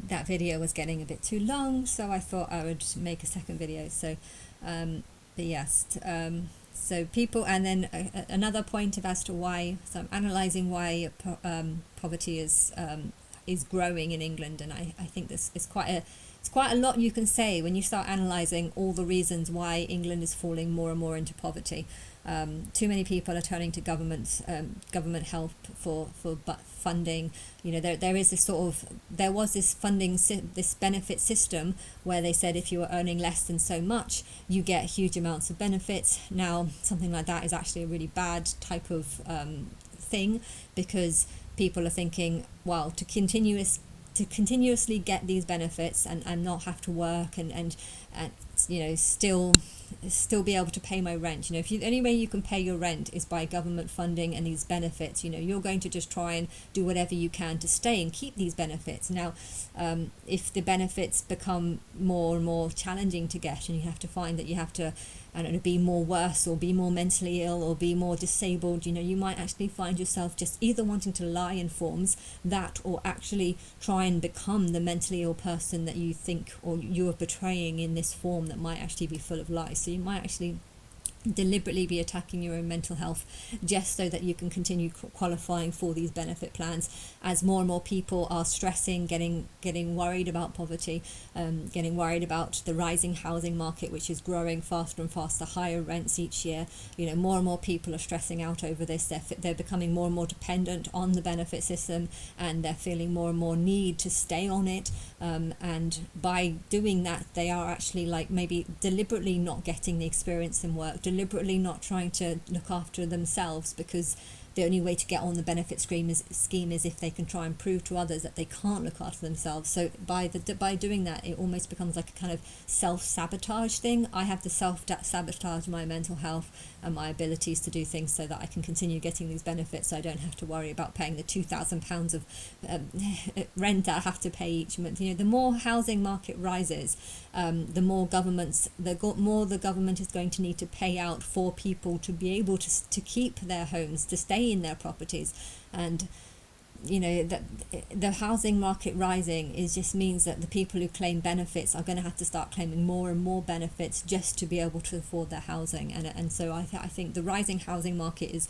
that video was getting a bit too long, so I thought I would make a second video. So, but yes, so people, and then another point of as to why. So I'm analysing why poverty is growing in England, and I think this is quite a lot you can say when you start analysing all the reasons why England is falling more and more into poverty. Too many people are turning to government help for funding. You know, there is this there was this this benefit system where they said if you were earning less than so much, you get huge amounts of benefits. Now, something like that is actually a really bad type of thing, because people are thinking, well, to continuously get these benefits and not have to work and you know, still be able to pay my rent. You know, if the only way you can pay your rent is by government funding and these benefits, you know, you're going to just try and do whatever you can to stay and keep these benefits. Now, if the benefits become more and more challenging to get, and you have to find that you have to, I don't know, be more worse or be more mentally ill or be more disabled, you know, you might actually find yourself just either wanting to lie in forms that, or actually try and become the mentally ill person that you think or you are portraying in this form that might actually be full of lies. So you might actually deliberately be attacking your own mental health just so that you can continue qualifying for these benefit plans, as more and more people are stressing, getting worried about poverty, getting worried about the rising housing market, which is growing faster and faster, higher rents each year. You know, more and more people are stressing out over this. They're becoming more and more dependent on the benefit system, and they're feeling more and more need to stay on it, and by doing that they are actually, like, maybe deliberately not getting the experience in work, deliberately not trying to look after themselves, because the only way to get on the benefit scheme is if they can try and prove to others that they can't look after themselves. So by doing that, it almost becomes like a kind of self-sabotage thing. I have to self-sabotage my mental health and my abilities to do things so that I can continue getting these benefits, so I don't have to worry about paying the £2,000 of rent that I have to pay each month. You know, the more housing market rises, the more the government is going to need to pay out for people to be able to keep their homes, to stay in their properties. And you know, that the housing market rising just means that the people who claim benefits are going to have to start claiming more and more benefits just to be able to afford their housing. And so I think the rising housing market is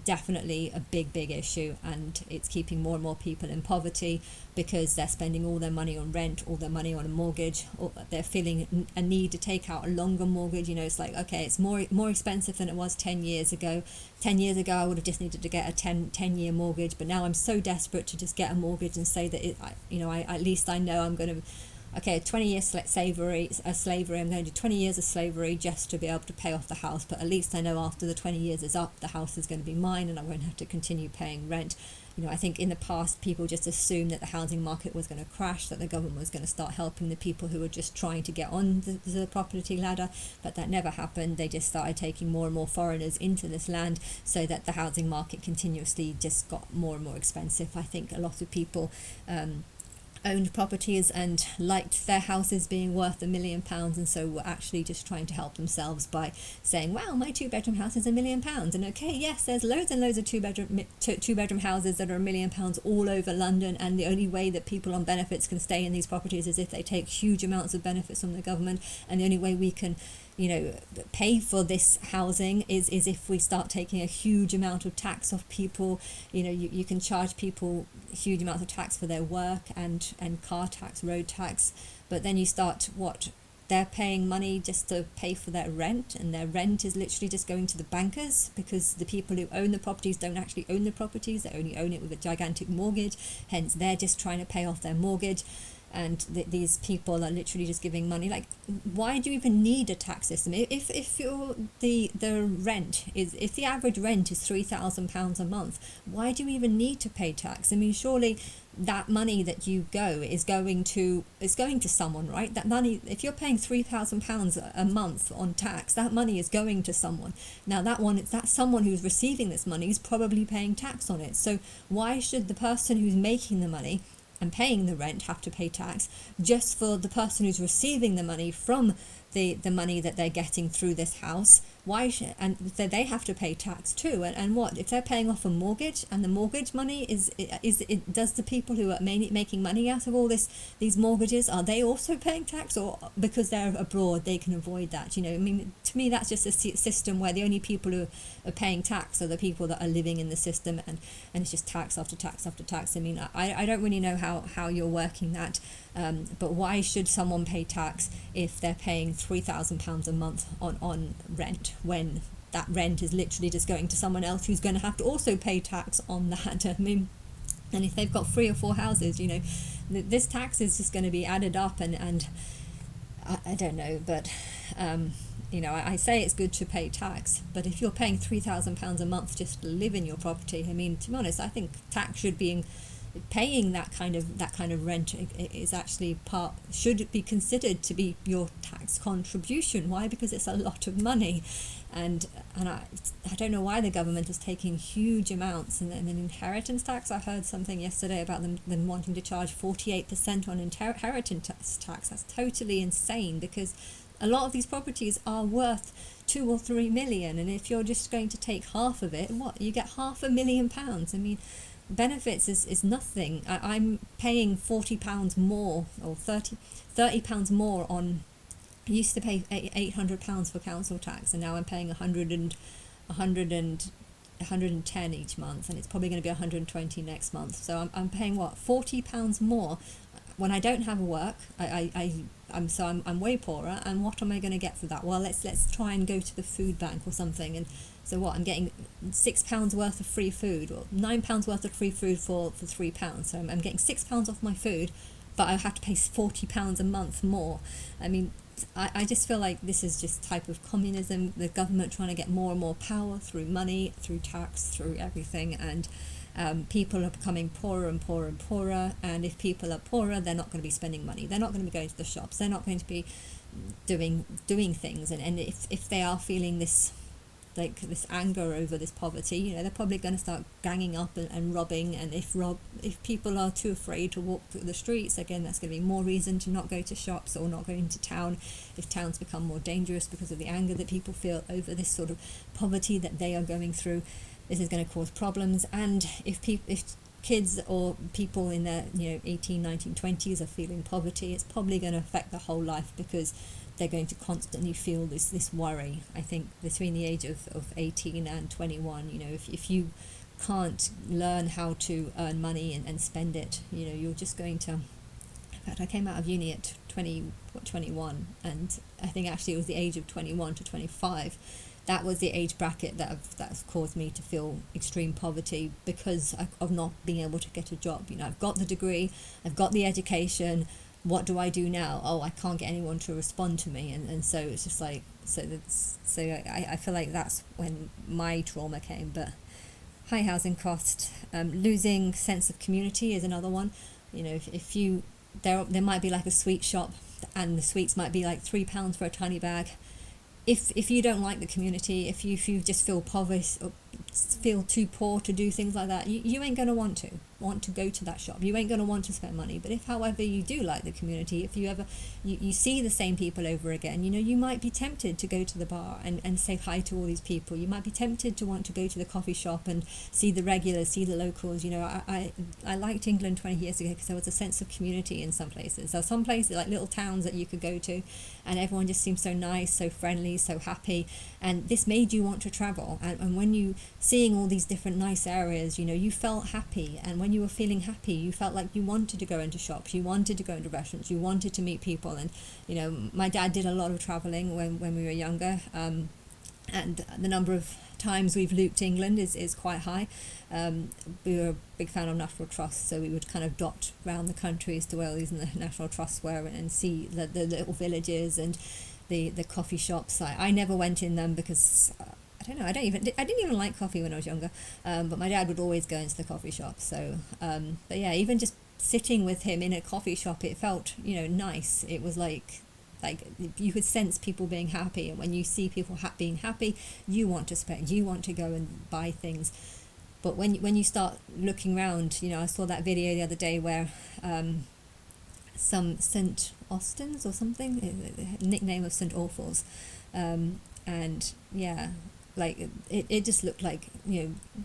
definitely a big issue, and it's keeping more and more people in poverty because they're spending all their money on rent, all their money on a mortgage, or they're feeling a need to take out a longer mortgage. You know, it's like, okay, it's more expensive than it was 10 years ago. 10 years ago I would have just needed to get a 10-year mortgage, but now I'm so desperate to just get a mortgage and say that I at least I know I'm going to, okay, 20 years slavery, I'm going to do 20 years of slavery just to be able to pay off the house, but at least I know after the 20 years is up, the house is going to be mine and I won't have to continue paying rent. You know, I think in the past people just assumed that the housing market was going to crash, that the government was going to start helping the people who were just trying to get on the property ladder, but that never happened. They just started taking more and more foreigners into this land, so that the housing market continuously just got more and more expensive. I think a lot of people owned properties and liked their houses being worth £1,000,000, and so were actually just trying to help themselves by saying, wow, my 2-bedroom house is £1,000,000. And okay, yes, there's loads and loads of two-bedroom houses that are £1,000,000 all over London, and the only way that people on benefits can stay in these properties is if they take huge amounts of benefits from the government, and the only way we can, you know, pay for this housing is if we start taking a huge amount of tax off people. You know, you can charge people huge amounts of tax for their work and car tax, road tax, but then you start, they're paying money just to pay for their rent, and their rent is literally just going to the bankers, because the people who own the properties don't actually own the properties, they only own it with a gigantic mortgage, hence they're just trying to pay off their mortgage. And these people are literally just giving money. Like, why do you even need a tax system? If the average rent is £3,000 a month, why do you even need to pay tax? I mean, surely that money that you is going to someone, right? That money, if you're paying £3,000 a month on tax, that money is going to someone. Now that someone who's receiving this money is probably paying tax on it. So why should the person who's making the money and paying the rent have to pay tax just for the person who's receiving the money from the money that they're getting through this house? and so they have to pay tax too, and what if they're paying off a mortgage, and the mortgage money is does the people who are making money out of all these mortgages, are they also paying tax, or because they're abroad they can avoid that? You know, I mean, to me that's just a system where the only people who are paying tax are the people that are living in the system, and it's just tax after tax after tax. I mean, I don't really know how you're working that, but why should someone pay tax if they're paying £3,000 a month on rent, when that rent is literally just going to someone else who's going to have to also pay tax on that? I mean, and if they've got 3 or 4 houses, you know, this tax is just going to be added up, and I don't know, but you know, I say it's good to pay tax, but if you're paying £3,000 a month just to live in your property, I mean, to be honest, I think tax should be paying that kind of rent is actually should be considered to be your tax contribution. Why? Because it's a lot of money, and I don't know why the government is taking huge amounts. And then inheritance tax, I heard something yesterday about them wanting to charge 48% on inheritance tax. That's totally insane, because a lot of these properties are worth 2 or 3 million, and if you're just going to take half of it, what, you get £500,000. I mean, benefits is nothing. I'm paying £40 more, or £30 more on. I used to pay £800 for council tax, and now I'm paying 110 each month, and it's probably going to be 120 next month. So I'm paying what, £40 more when I don't have work. I'm way poorer, and what am I going to get for that? Well, let's try and go to the food bank or something, and so what, I'm getting £6 worth of free food, or £9 worth of free food for £3. So I'm getting £6 off my food, but I have to pay £40 a month more. I mean, I just feel like this is just type of communism, the government trying to get more and more power through money, through tax, through everything, and people are becoming poorer and poorer and poorer, and if people are poorer, they're not going to be spending money, they're not going to be going to the shops, they're not going to be doing things, and if they are feeling this anger over this poverty, you know, they're probably going to start ganging up and robbing, and if people are too afraid to walk through the streets, again, that's going to be more reason to not go to shops or not go into town. If towns become more dangerous because of the anger that people feel over this sort of poverty that they are going through, this is going to cause problems. And if kids or people in their 18, 19, 20s are feeling poverty, it's probably going to affect their whole life, because they're going to constantly feel this worry. I think between the age of 18 and 21, if you can't learn how to earn money and spend it, you're just going to... In fact, I came out of uni at 21, and I think actually it was the age of 21 to 25. That was the age bracket that's caused me to feel extreme poverty, because of not being able to get a job. I've got the degree, I've got the education. What do I do now? Oh, I can't get anyone to respond to me, and so it's just like I feel like that's when my trauma came. But high housing cost, losing sense of community is another one. If you there might be like a sweet shop, and the sweets might be like £3 for a tiny bag. If you don't like the community, if you just feel poverty or feel too poor to do things like that, you ain't going to want to go to that shop. You ain't going to want to spend money. But if, however, you do like the community, if you ever you see the same people over again, you might be tempted to go to the bar and say hi to all these people. You might be tempted to want to go to the coffee shop and see the regulars, see the locals. I liked England 20 years ago because there was a sense of community in some places. So some places, like little towns that you could go to, and everyone just seemed so nice, so friendly, so happy, and this made you want to travel. And when you seeing all these different nice areas, you felt happy, and when you were feeling happy, you felt like you wanted to go into shops, you wanted to go into restaurants, you wanted to meet people. And my dad did a lot of traveling when we were younger, and the number of times we've looped England is quite high. We were a big fan of National Trust, so we would kind of dot around the countries to where these National Trusts were and see the little villages and the coffee shops. I never went in them because I don't know, I didn't even like coffee when I was younger, but my dad would always go into the coffee shop. So but yeah, even just sitting with him in a coffee shop, it felt nice. It was like you could sense people being happy, and when you see people being happy, you want to spend, you want to go and buy things. But when you start looking around, I saw that video the other day where some St. Austins or something, nickname of St. Awfuls, and yeah, like it just looked like,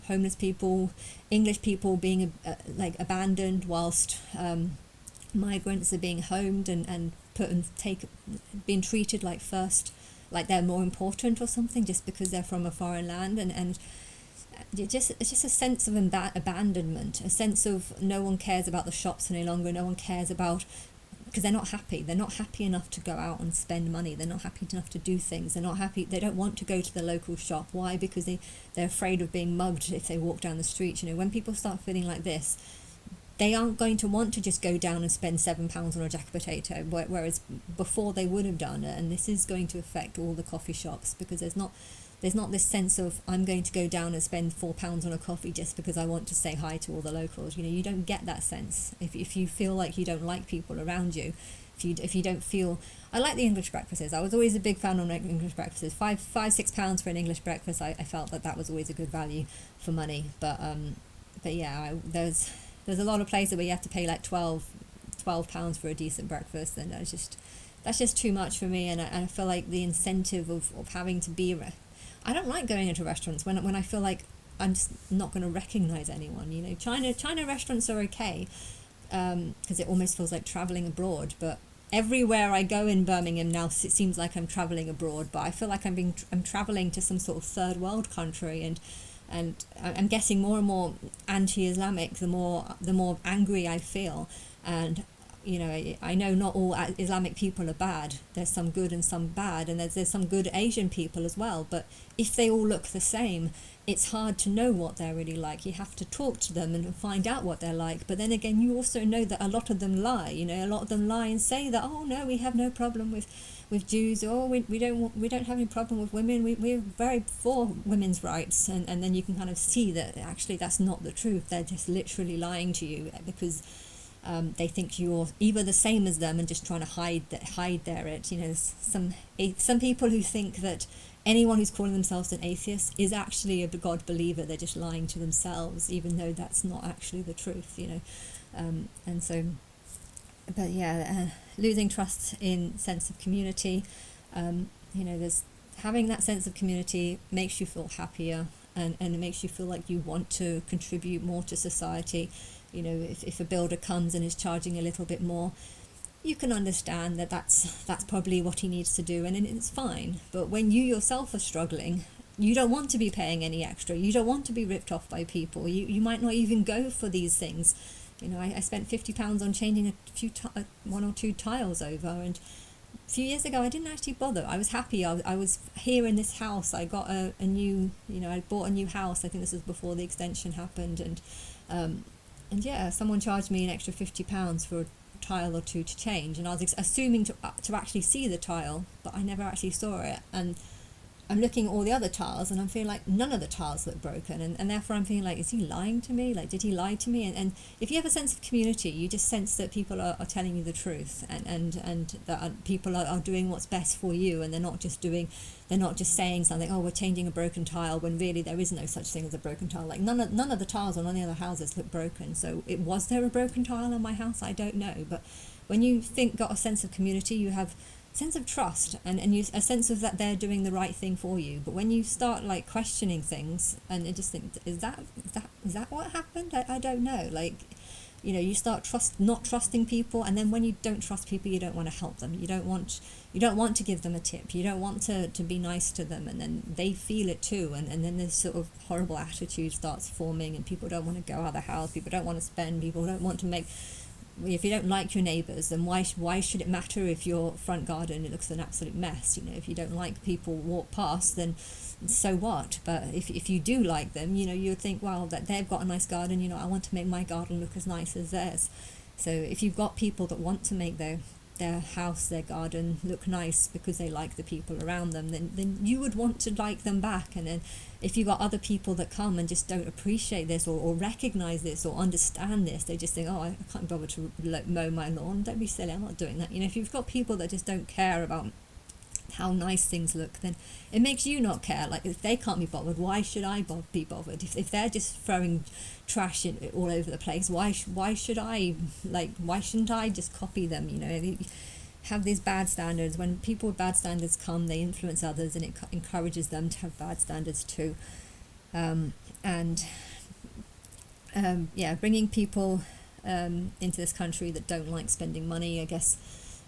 homeless people, English people being like abandoned, whilst migrants are being homed and put and being treated like first, like they're more important or something, just because they're from a foreign land. And it's just a sense of abandonment, a sense of no one cares about the shops any longer, no one cares about, because they're not happy enough to go out and spend money, they're not happy enough to do things, they're not happy, they don't want to go to the local shop. Why? Because they're afraid of being mugged if they walk down the street. When people start feeling like this, they aren't going to want to just go down and spend £7 on a jacket potato, whereas before they would have done it. And this is going to affect all the coffee shops, because there's not this sense of, I'm going to go down and spend £4 on a coffee just because I want to say hi to all the locals. You don't get that sense if you feel like you don't like people around you. If you don't feel, I like the English breakfasts. I was always a big fan of English breakfasts. £6 for an English breakfast. I felt that was always a good value for money. But yeah, there's a lot of places where you have to pay like £12 for a decent breakfast, and that's just too much for me. And I feel like the incentive of having to be, I don't like going into restaurants when I feel like I'm just not going to recognize anyone. China restaurants are okay, because it almost feels like traveling abroad. But everywhere I go in Birmingham now, it seems like I'm traveling abroad. But I feel like I'm traveling to some sort of third world country, and I'm getting more and more anti-Islamic the more angry I feel. And I know not all Islamic people are bad. There's some good and some bad, and there's some good Asian people as well. But if they all look the same, it's hard to know what they're really like. You have to talk to them and find out what they're like. But then again, you also know that a lot of them lie. A lot of them lie and say that, oh no, we have no problem with Jews, or we don't have any problem with women. We're very for women's rights, and then you can kind of see that actually that's not the truth. They're just literally lying to you because they think you're either the same as them and just trying to hide their it. There's some people who think that anyone who's calling themselves an atheist is actually a God believer. They're just lying to themselves, even though that's not actually the truth. And so, but yeah, losing trust in sense of community. There's having that sense of community makes you feel happier, and it makes you feel like you want to contribute more to society. If a builder comes and is charging a little bit more, you can understand that that's probably what he needs to do, and it's fine. But when you yourself are struggling, you don't want to be paying any extra. You don't want to be ripped off by people. You might not even go for these things. I spent £50 on changing one or two tiles over, and a few years ago I didn't actually bother. I was happy. I was here in this house. I got a new, I bought a new house. I think this was before the extension happened, and yeah, someone charged me an extra £50 for a tile or two to change, and I was assuming to actually see the tile, but I never actually saw it. And I'm looking at all the other tiles, and I'm feeling like none of the tiles look broken, and therefore I'm feeling like, is he lying to me? Like, did he lie to me? And if you have a sense of community, you just sense that people are telling you the truth, and that people are doing what's best for you, and they're not just saying something, oh, we're changing a broken tile, when really there is no such thing as a broken tile. Like, none of the tiles on any other houses look broken. So was there a broken tile in my house? I don't know. But when you got a sense of community, you have sense of trust, and a sense of that they're doing the right thing for you. But when you start like questioning things, and you just think, is that what happened? I don't know. Like, you start not trusting people, and then when you don't trust people, you don't want to help them. You don't want to give them a tip. You don't want to be nice to them, and then they feel it too, and then this sort of horrible attitude starts forming, and people don't want to go out of the house. People don't want to spend. People don't want to make. If you don't like your neighbours, then why should it matter if your front garden looks an absolute mess? If you don't like people walk past, then so what? But if you do like them, you'd think, well, that they've got a nice garden, I want to make my garden look as nice as theirs. So if you've got people that want to make their house, their garden look nice because they like the people around them, then you would want to like them back. And then if you've got other people that come and just don't appreciate this or recognize this or understand this, they just think, oh, I can't bother to mow my lawn. Don't be silly, I'm not doing that. If you've got people that just don't care about how nice things look, then it makes you not care. Like, if they can't be bothered, why should I be bothered? If they're just throwing trash all over the place, why should I, why shouldn't I just copy them? have these bad standards. When people with bad standards come, they influence others, and it encourages them to have bad standards too. And bringing people into this country that don't like spending money. I guess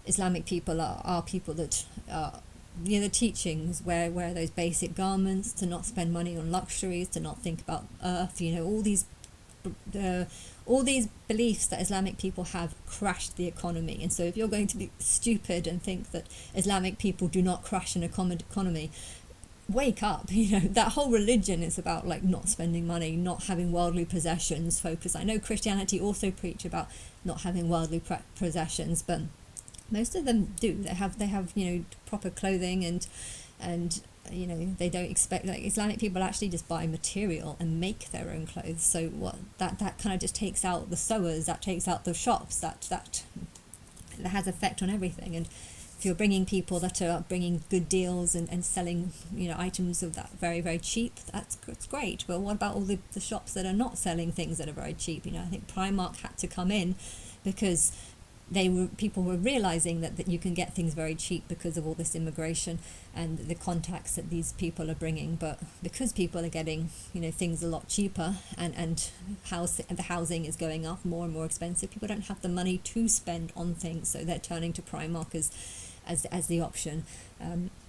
Islamic people are people that are, the teachings, wear those basic garments, to not spend money on luxuries, to not think about earth, all these beliefs that Islamic people have crashed the economy. And so if you're going to be stupid and think that Islamic people do not crash an economy, wake up. That whole religion is about like not spending money, not having worldly possessions focus. I know Christianity also preach about not having worldly possessions, but most of them do. They have proper clothing, and they don't expect, like, Islamic people actually just buy material and make their own clothes. So what that kind of just takes out the sewers, that takes out the shops, that has effect on everything. And if you're bringing people that are bringing good deals and selling items of that very, very cheap, that's great. But what about all the shops that are not selling things that are very cheap? I think Primark had to come in because people were realizing that you can get things very cheap because of all this immigration and the contacts that these people are bringing. But because people are getting things a lot cheaper, and the housing is going up, more and more expensive, people don't have the money to spend on things, so they're turning to Primark as the option.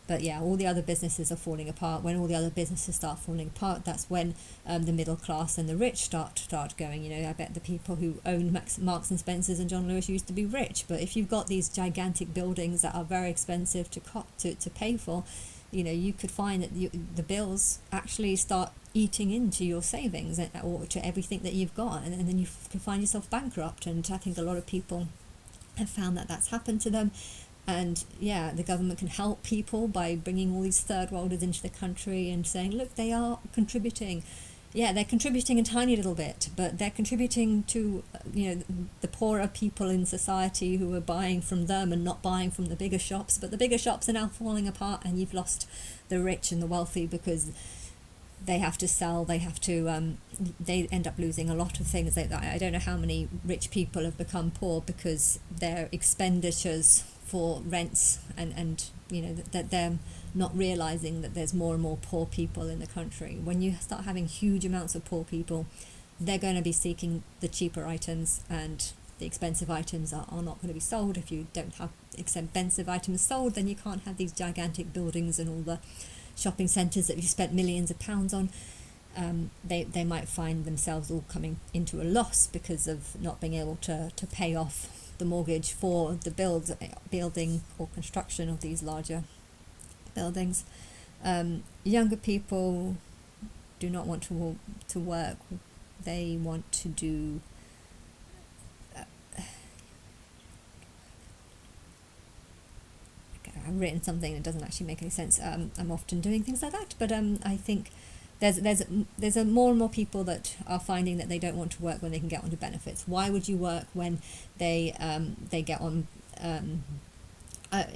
But yeah, all the other businesses are falling apart. When all the other businesses start falling apart, that's when the middle class and the rich start going. I bet the people who own Marks and Spencers and John Lewis used to be rich. But if you've got these gigantic buildings that are very expensive to pay for, you could find that the bills actually start eating into your savings or to everything that you've got, and then you can find yourself bankrupt. And I think a lot of people have found that that's happened to them. And yeah, the government can help people by bringing all these third worlders into the country and saying, look, they are contributing. Yeah, they're contributing a tiny little bit, but they're contributing to the poorer people in society who are buying from them and not buying from the bigger shops. But the bigger shops are now falling apart, and you've lost the rich and the wealthy because they have to sell. They end up losing a lot of things. I don't know how many rich people have become poor because their expenditures for rents and that they're not realizing that there's more and more poor people in the country. When you start having huge amounts of poor people, they're going to be seeking the cheaper items, and the expensive items are not going to be sold. If you don't have expensive items sold, then you can't have these gigantic buildings and all the shopping centres that you spent millions of pounds on. They might find themselves all coming into a loss because of not being able to pay off the mortgage for the building or construction of these larger buildings. Younger people do not want to work. They want to do I've written something that doesn't actually make any sense. I'm often doing things like that, but I think there's a more and more people that are finding that they don't want to work when they can get onto benefits. Why would you work when they get on?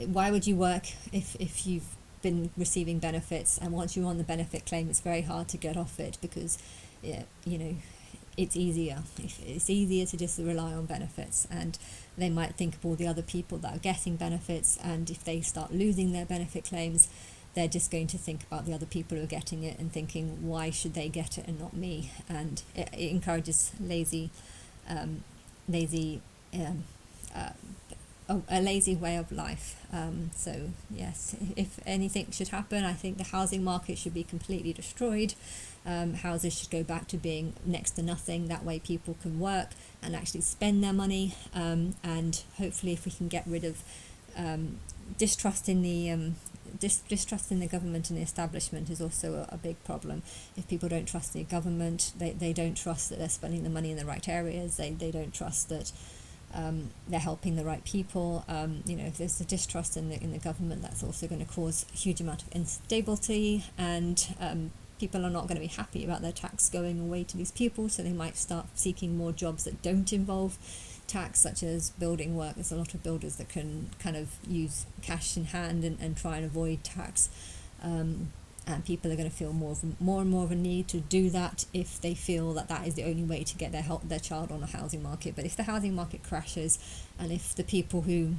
Why would you work if you've been receiving benefits, and once you're on the benefit claim, it's very hard to get off it because it's easier. It's easier to just rely on benefits, and they might think of all the other people that are getting benefits, and if they start losing their benefit claims, they're just going to think about the other people who are getting it and thinking, why should they get it and not me? And it encourages a lazy way of life. So yes, if anything should happen, I think the housing market should be completely destroyed. Houses should go back to being next to nothing. That way people can work and actually spend their money, and hopefully if we can get rid of distrust in the government and the establishment is also a big problem. If people don't trust the government, they don't trust that they're spending the money in the right areas, they don't trust that they're helping the right people. If there's a distrust in the government, that's also going to cause a huge amount of instability, and people are not going to be happy about their tax going away to these people, so they might start seeking more jobs that don't involve tax, such as building work. There's a lot of builders that can kind of use cash in hand and try and avoid tax, and people are going to feel more and more of a need to do that if they feel that is the only way to get their child on a housing market. But if the housing market crashes, and if the people who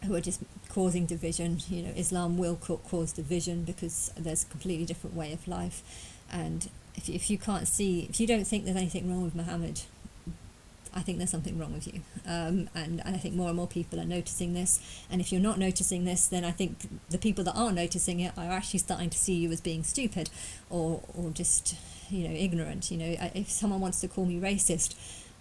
who are just causing division. You know, Islam will cause division because there's a completely different way of life. And if you can't see, if you don't think there's anything wrong with Muhammad, I think there's something wrong with you. And I think more and more people are noticing this. And if you're not noticing this, then I think the people that are noticing it are actually starting to see you as being stupid or just, ignorant. If someone wants to call me racist,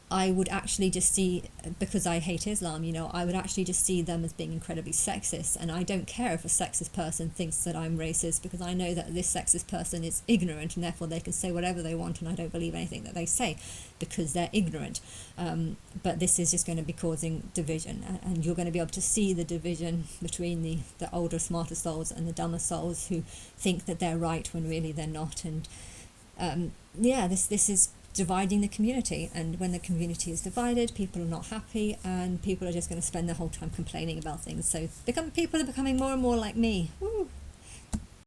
I would actually just see, because I hate Islam, I would actually just see them as being incredibly sexist. And I don't care if a sexist person thinks that I'm racist, because I know that this sexist person is ignorant, and therefore they can say whatever they want, and I don't believe anything that they say because they're ignorant. But this is just going to be causing division, and you're going to be able to see the division between the older, smarter souls and the dumber souls who think that they're right when really they're not. And this is dividing the community, and when the community is divided, people are not happy, and people are just going to spend their whole time complaining about things. So people are becoming more and more like me. Woo!